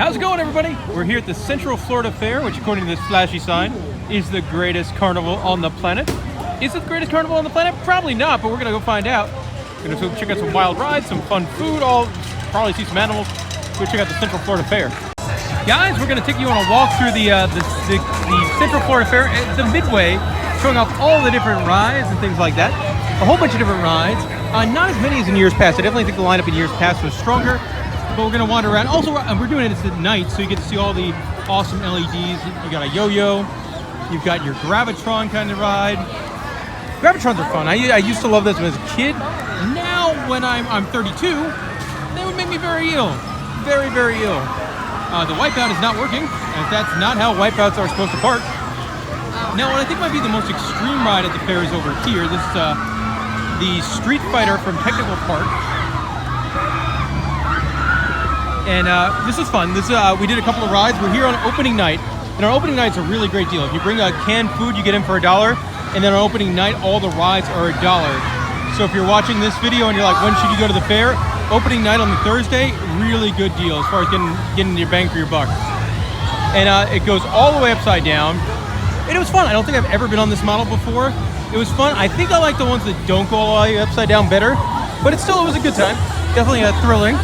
How's it going, everybody? We're here at the Central Florida Fair, which according to this flashy sign, is the greatest carnival on the planet. Is it the greatest carnival on the planet? Probably not, but we're gonna go find out. We're gonna go check out some wild rides, some fun food, probably see some animals. Go check out the Central Florida Fair. Guys, we're gonna take you on a walk through the Central Florida Fair at the Midway, showing off all the different rides and things like that. A whole bunch of different rides. Not as many as in years past. I definitely think the lineup in years past was stronger. But we're gonna wander around. Also, we're doing it at night, so you get to see all the awesome LEDs. You got a yo-yo. You've got your Gravitron kind of ride. Gravitrons are fun. I used to love this as a kid. Now, when I'm 32, they would make me very ill. Very, very ill. The Wipeout is not working, and that's not how Wipeouts are supposed to park. Now, what I think might be the most extreme ride at the fair is over here. This is the Street Fighter from Technical Park. And this is fun. We did a couple of rides. We're here on opening night, and our opening night's a really great deal. If you bring a canned food, you get in for $1, and then on opening night, all the rides are $1. So if you're watching this video and you're like, when should you go to the fair? Opening night on the Thursday, really good deal as far as getting your bang for your buck. And it goes all the way upside down, and it was fun. I don't think I've ever been on this model before. It was fun. I think I like the ones that don't go all the way upside down better, but it was a good time. Definitely thrilling.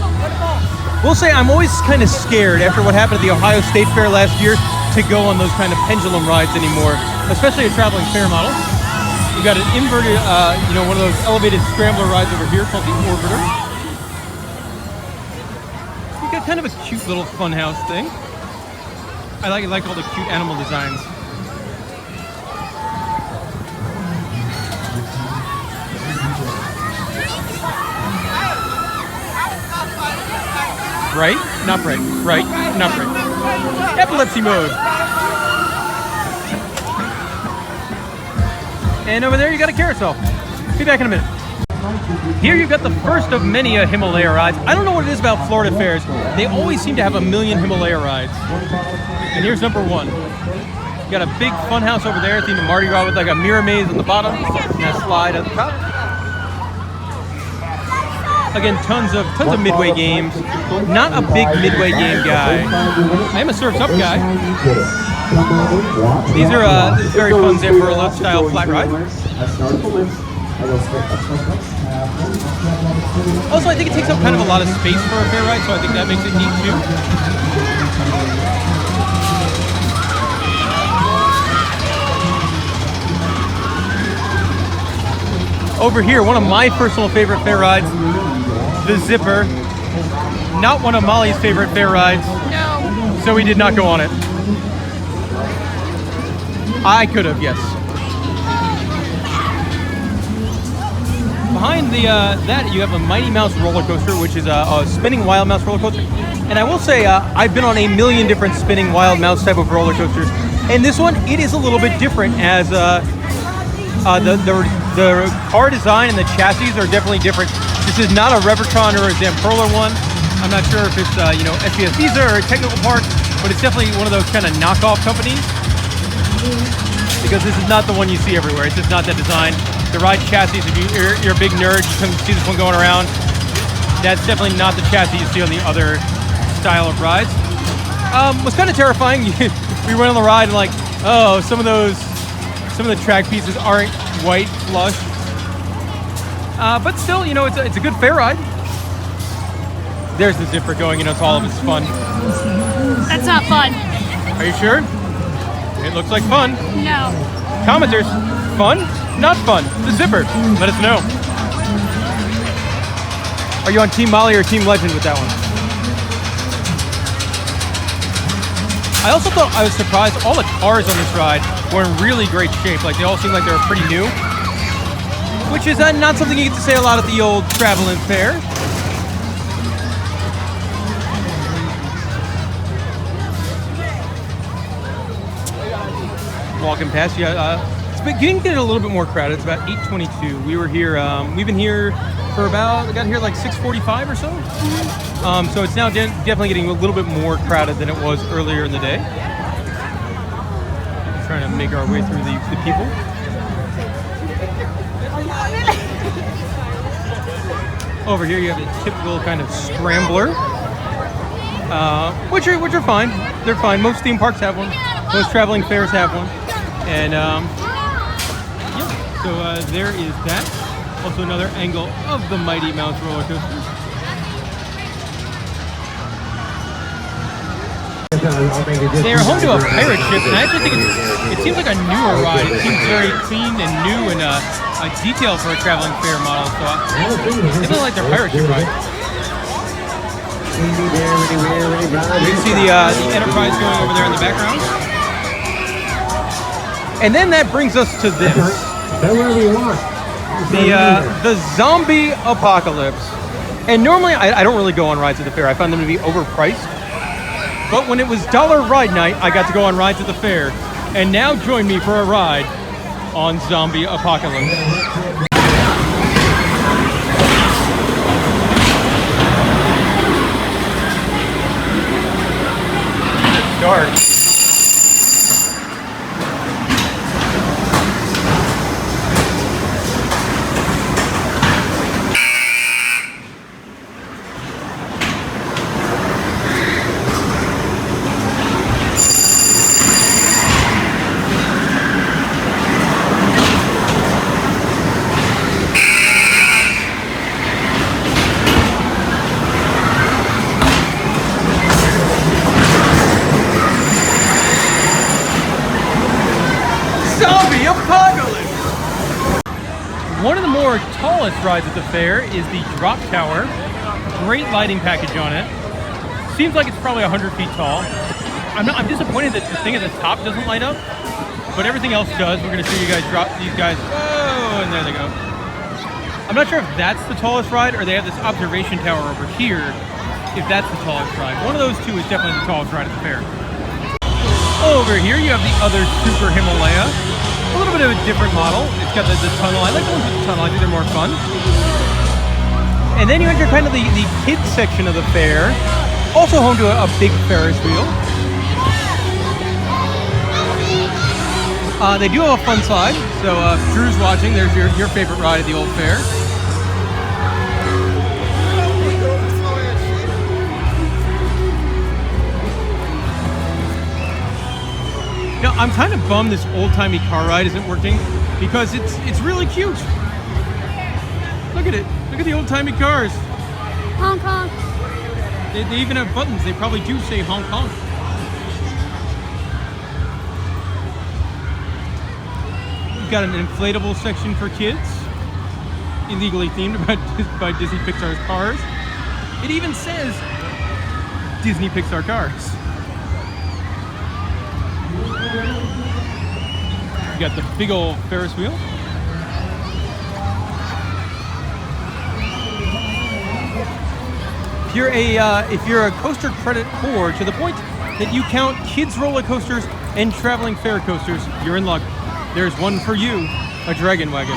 We'll say I'm always kind of scared after what happened at the Ohio State Fair last year to go on those kind of pendulum rides anymore, especially a traveling fair model. We've got an inverted, one of those elevated scrambler rides over here called the Orbiter. We've got kind of a cute little funhouse thing. I like all the cute animal designs. Right? Not right. Right? Not right. Epilepsy mode. And over there you got a carousel. Be back in a minute. Here you've got the first of many Himalaya rides. I don't know what it is about Florida fairs. They always seem to have a million Himalaya rides. And here's number one. You got a big fun house over there, themed to Mardi Gras, with like a mirror maze on the bottom and a slide at the top. Again, tons of Midway games. Not a big Midway game guy. I am a Surf's Up guy. These are very fun Zamperla style flat ride. Also, I think it takes up kind of a lot of space for a fair ride, so I think that makes it neat too. Over here, one of my personal favorite fair rides, the Zipper. Not one of Molly's favorite fair rides. No. So we did not go on it. I could have, yes. Behind that, you have a Mighty Mouse roller coaster, which is a spinning wild mouse roller coaster. And I will say, I've been on a million different spinning wild mouse type of roller coasters. And this one, it is a little bit different, as the car design and the chassis are definitely different. This is not a Revertron or a Zamperla one. I'm not sure if it's SPS Visa or Technical Park, but it's definitely one of those kind of knockoff companies, because this is not the one you see everywhere. It's just not that design. The ride chassis, if you're a big nerd, you can see this one going around. That's definitely not the chassis you see on the other style of rides. Was kind of terrifying. We went on the ride and like, oh, some of the track pieces aren't white flush. But still, it's a good fair ride. There's the Zipper going, it's all of its fun. That's not fun. Are you sure? It looks like fun. No. Commenters, fun? Not fun. The Zipper. Let us know. Are you on Team Molly or Team Legend with that one? I also thought I was surprised all the cars on this ride were in really great shape. Like, they all seem like they were pretty new, which is not something you get to say a lot at the old traveling fair. Walking past, it's beginning to get a little bit more crowded. It's about 8:22. We were here. We've been here for got here like 6:45 or so. So it's now definitely getting a little bit more crowded than it was earlier in the day. We're trying to make our way through the people. Over here you have a typical kind of scrambler. which are fine. They're fine. Most theme parks have one. Most traveling fairs have one. And yeah, so there is that. Also another angle of the Mighty Mouse roller coaster. They're home to a pirate ship, and I actually think it seems like a newer ride. It seems very clean and new and a detail for a traveling fair model. So they look like their pirate ship ride. You can see the Enterprise going over there in the background. And then that brings us to this. The zombie apocalypse. And normally I don't really go on rides at the fair. I find them to be overpriced. But when it was dollar ride night, I got to go on rides at the fair. And now join me for a ride on Zombie Apocalypse. Dark. One of the more tallest rides at the fair is the Drop Tower. Great lighting package on it. Seems like it's probably 100 feet tall. I'm disappointed that the thing at the top doesn't light up, but everything else does. We're going to show you guys drop these guys. Whoa, and there they go. I'm not sure if that's the tallest ride or they have this observation tower over here, if that's the tallest ride. One of those two is definitely the tallest ride at the fair. Over here you have the other Super Himalaya. A little bit of a different model. It's got the tunnel. I like the ones with the tunnel. I think they're more fun. And then you enter kind of the kids section of the fair. Also home to a big Ferris wheel. They do have a fun slide. So if Drew's watching, there's your favorite ride at the old fair. Now, I'm kind of bummed this old-timey car ride isn't working because it's really cute. Look at it. Look at the old-timey cars. Hong Kong. They even have buttons. They probably do say Hong Kong. You've got an inflatable section for kids, illegally themed by Disney Pixar's cars. It even says Disney Pixar cars. You got the big old Ferris wheel. If you're a coaster credit whore to the point that you count kids roller coasters and traveling fair coasters, you're in luck. There's one for you, a Dragon Wagon.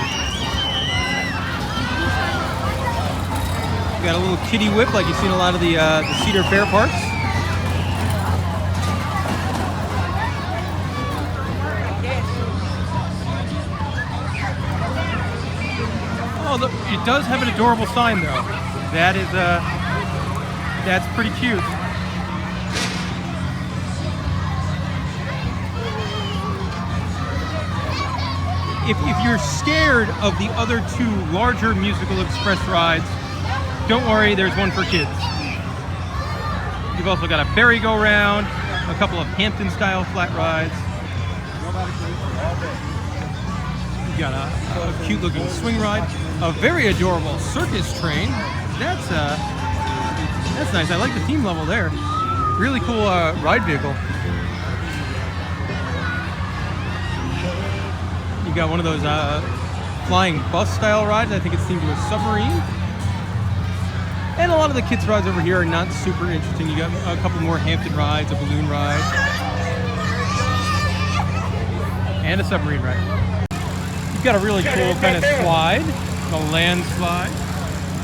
You got a little kiddie whip like you see in a lot of the Cedar Fair parks. Oh, look, it does have an adorable sign though. That's pretty cute. If you're scared of the other two larger musical express rides, don't worry, there's one for kids. You've also got a merry-go-round, a couple of Hampton-style flat rides. You've got a cute-looking swing ride, a very adorable circus train. That's nice. I like the theme level there. Really cool ride vehicle. You got one of those flying bus-style rides. I think it's themed to a submarine. And a lot of the kids' rides over here are not super interesting. You got a couple more Hampton rides, a balloon ride, and a submarine ride. You've got a really cool kind of slide, a land slide.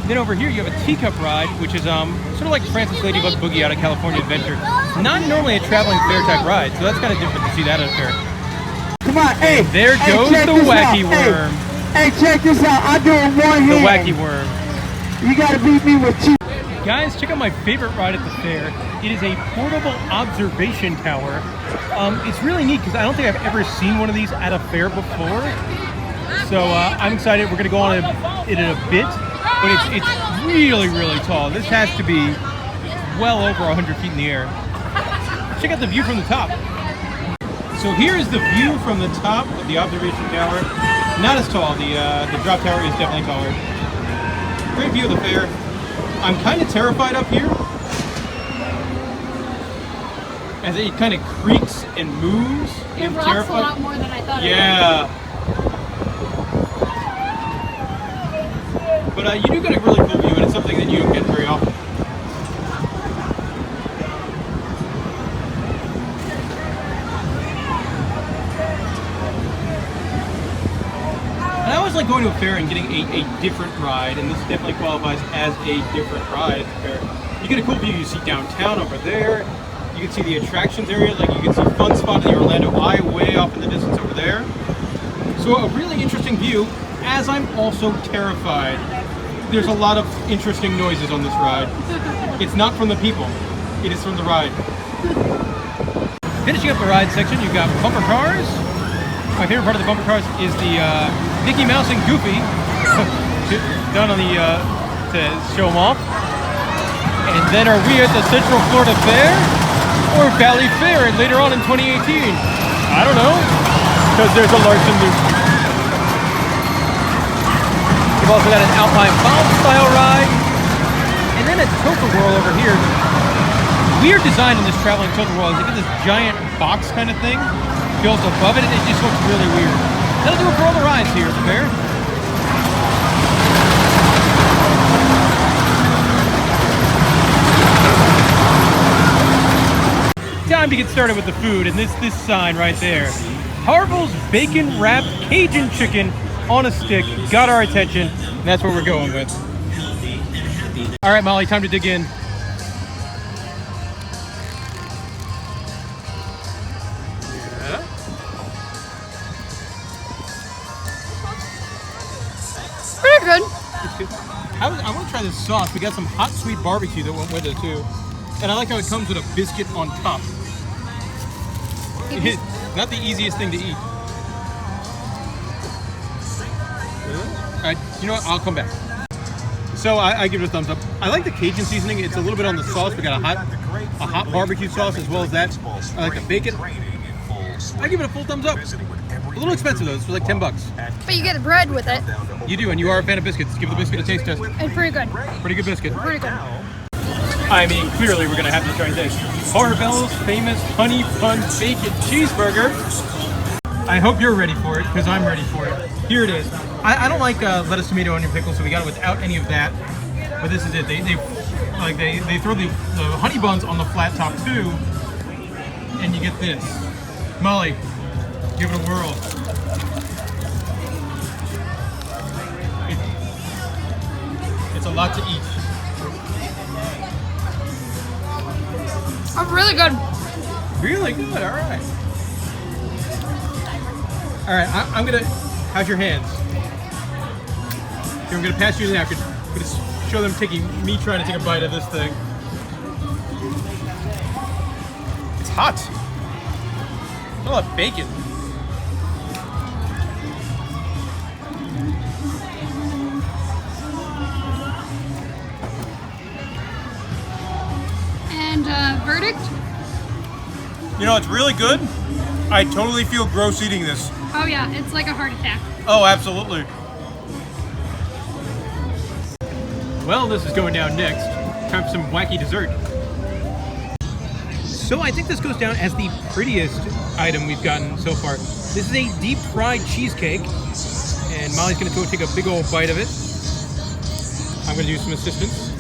Then over here you have a teacup ride, which is sort of like Francis Ladybug Boogie out of California Adventure. Not normally a traveling fair type ride, so that's kind of different to see that at a fair. Come on, hey! There goes the wacky worm. Hey, check this out. I'm doing one hand. The wacky worm. You gotta beat me with two. Guys, check out my favorite ride at the fair. It is a portable observation tower. It's really neat because I don't think I've ever seen one of these at a fair before. So I'm excited. We're going to go on it in a bit, but it's really, really tall. This has to be well over 100 feet in the air. Check out the view from the top. So here is the view from the top of the observation tower. Not as tall. The drop tower is definitely taller. Great view of the fair. I'm kind of terrified up here as it kind of creaks and moves. It rocks a lot more than I thought it would. Yeah. But you do get a really cool view, and it's something that you don't get very often. And I always like going to a fair and getting a different ride, and this definitely qualifies as a different ride at the fair. You get a cool view. You see downtown over there. You can see the attractions area, like you can see Fun Spot in the Orlando Eye way off in the distance over there. So a really interesting view, as I'm also terrified. There's a lot of interesting noises on this ride. It's not from the people, it is from the ride. Finishing up the ride section, you've got bumper cars. My favorite part of the bumper cars is the Mickey Mouse and Goofy done on the to show them off. And then are we at the Central Florida Fair or Valley Fair later on in 2018? I don't know, because there's a Larson Loop. We've also got an Alpine Bomb style ride, and then a tilt-a-whirl over here. Weird design in this traveling tilt-a-whirl. You get this giant box kind of thing built above it, and it just looks really weird. That'll do it for all the rides here at the fair. Time to get started with the food, and this sign right there. Carville's Bacon Wrapped Cajun Chicken on a stick got our attention, and that's what we're going with. All right, Molly, time to dig in. Yeah. Pretty good. It's good. I want to try this sauce. We got some hot sweet barbecue that went with it too, and I like how it comes with a biscuit on top. It's not the easiest thing to eat. You know what? I'll come back. So I give it a thumbs up. I like the Cajun seasoning. It's a little bit on the sauce. We got a hot barbecue sauce as well as that. I like the bacon. I give it a full thumbs up. A little expensive though. It's for like $10. But you get the bread with it. You do, and you are a fan of biscuits. Give the biscuit a taste test. It's pretty good. Pretty good biscuit. Pretty good. I mean, clearly we're gonna have to try this. Carville's famous honey bun bacon cheeseburger. I hope you're ready for it, because I'm ready for it. Here it is. I don't like lettuce, tomato, onion, pickle, so we got it without any of that. But this is it. They throw the honey buns on the flat top too, and you get this. Molly, give it a whirl. It's a lot to eat. Oh, really good. Really good. All right. All right. I'm gonna. How's your hands? Here, I'm gonna pass you the napkin. I'm gonna show them me trying to take a bite of this thing. It's hot. Look at that bacon. And verdict? You know, it's really good. I totally feel gross eating this. Oh yeah, it's like a heart attack. Oh, absolutely. Well, this is going down next. Time for some wacky dessert. So I think this goes down as the prettiest item we've gotten so far. This is a deep fried cheesecake, and Molly's gonna go take a big old bite of it. I'm gonna do some assistance.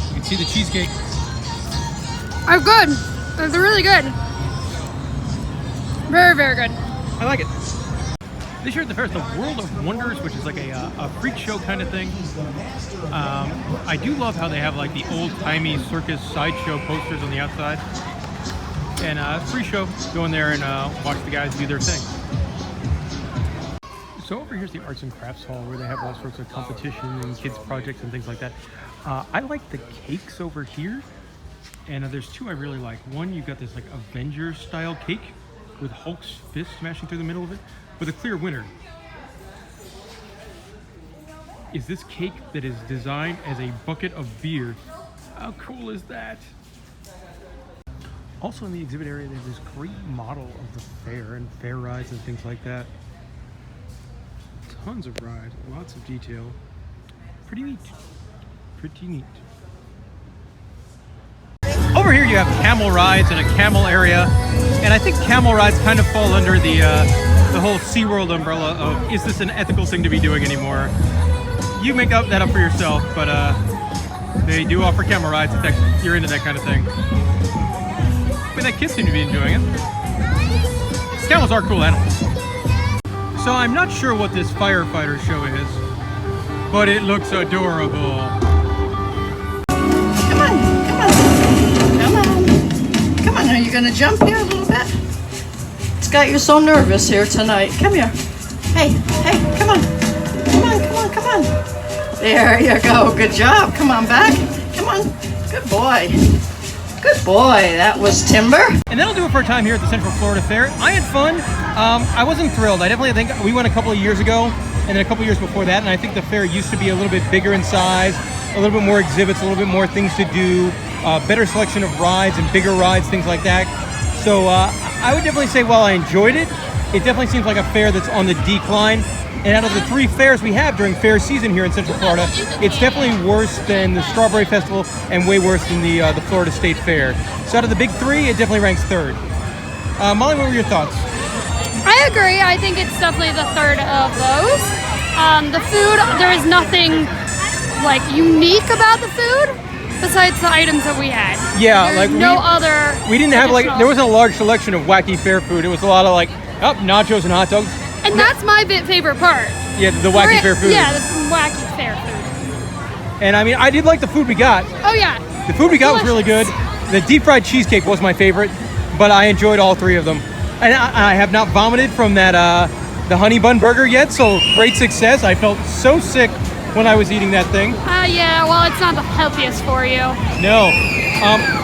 You can see the cheesecake. Oh, good. They're really good. Very, very good. I like it. This year at the fair is the World of Wonders, which is like a freak show kind of thing. I do love how they have like the old-timey circus sideshow posters on the outside. And free show. Go in there and watch the guys do their thing. So over here's the arts and crafts hall where they have all sorts of competition and kids projects and things like that. I like the cakes over here, and there's two I really like. One, you've got this like Avengers style cake with Hulk's fist smashing through the middle of it. But the clear winner is this cake that is designed as a bucket of beer. How cool is that? Also in the exhibit area, there's this great model of the fair and fair rides and things like that. Tons of rides, lots of detail. Pretty neat. Pretty neat. Over here you have camel rides and a camel area. And I think camel rides kind of fall under the whole SeaWorld umbrella of, is this an ethical thing to be doing anymore? You make that up for yourself, but they do offer camel rides if you're into that kind of thing. I mean, the kids seem to be enjoying it. Camels are cool animals. So I'm not sure what this firefighter show is, but it looks adorable. Come on, come on, come on. Come on, are you gonna jump here a little bit? It's got you so nervous here tonight. Come here. Hey, hey, come on. Come on, come on, come on. There you go, good job. Come on back. Come on, good boy. Good boy, that was Timber. And that'll do it for our time here at the Central Florida Fair. I had fun. I wasn't thrilled. I definitely think we went a couple of years ago and then a couple of years before that, and I think the fair used to be a little bit bigger in size, a little bit more exhibits, a little bit more things to do, better selection of rides and bigger rides, things like that. So I would definitely say while I enjoyed it, it definitely seems like a fair that's on the decline. And out of the 3 fairs we have during fair season here in Central Florida, it's definitely worse than the Strawberry Festival and way worse than the Florida State Fair. So out of the big 3, it definitely ranks 3rd. Molly, what were your thoughts? I agree. I think it's definitely the 3rd of those. The food, there is nothing like unique about the food besides the items that we had. Yeah, There's like no other. We didn't have like, there wasn't a large selection of wacky fair food. It was a lot of like, nachos and hot dogs. And that's my favorite part. Yeah, the wacky fair food. Yeah, the wacky fair food. And I mean, I did like the food we got. Oh yeah. The food we got was really good. The deep fried cheesecake was my favorite, but I enjoyed all 3 of them. And I have not vomited from that the honey bun burger yet, so great success. I felt so sick when I was eating that thing. Yeah, well, it's not the healthiest for you. No.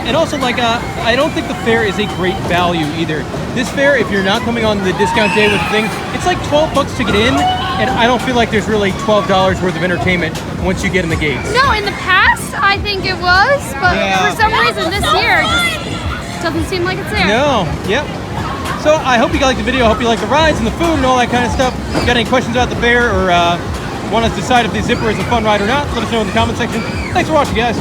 And also, like, I don't think the fair is a great value either. This fair, if you're not coming on the discount day with the thing, it's like $12 to get in, and I don't feel like there's really $12 worth of entertainment once you get in the gates. No, in the past, I think it was, but for some reason this year, it just doesn't seem like it's there. No, yep. So I hope you liked the video. I hope you liked the rides and the food and all that kind of stuff. If you got any questions about the fair or want us to decide if the zipper is a fun ride or not, let us know in the comment section. Thanks for watching, guys.